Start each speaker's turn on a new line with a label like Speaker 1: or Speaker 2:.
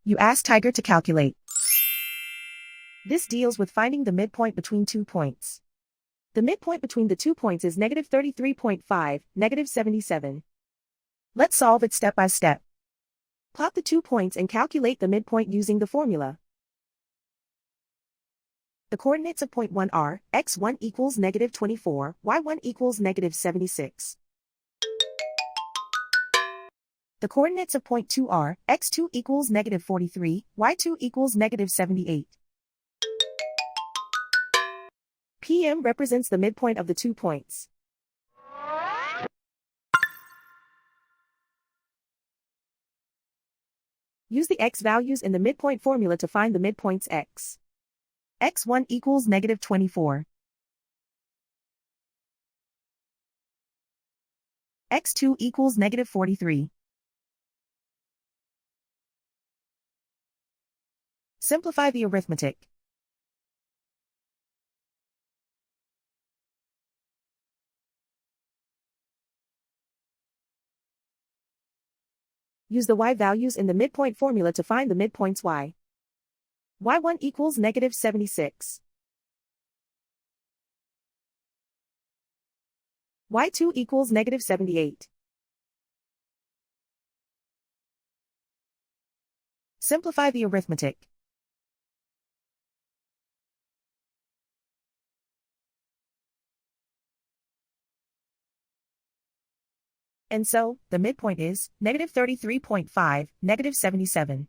Speaker 1: You ask Tiger to calculate. This deals with finding the midpoint between 2 points. The midpoint between the 2 points is -33.5, -77. Let's solve it step by step. Plot the 2 points and calculate the midpoint using the formula. The coordinates of point 1 are, x1 equals -24, y1 equals -76. The coordinates of point 2 are, x2 equals -43, y2 equals -78. PM represents the midpoint of the 2 points. Use the x values in the midpoint formula to find the midpoints x. x1 equals -24. x2 equals -43. Simplify the arithmetic. Use the y values in the midpoint formula to find the midpoints y. y1 equals -76. y2 equals -78. Simplify the arithmetic. And so, the midpoint is -33.5, -77.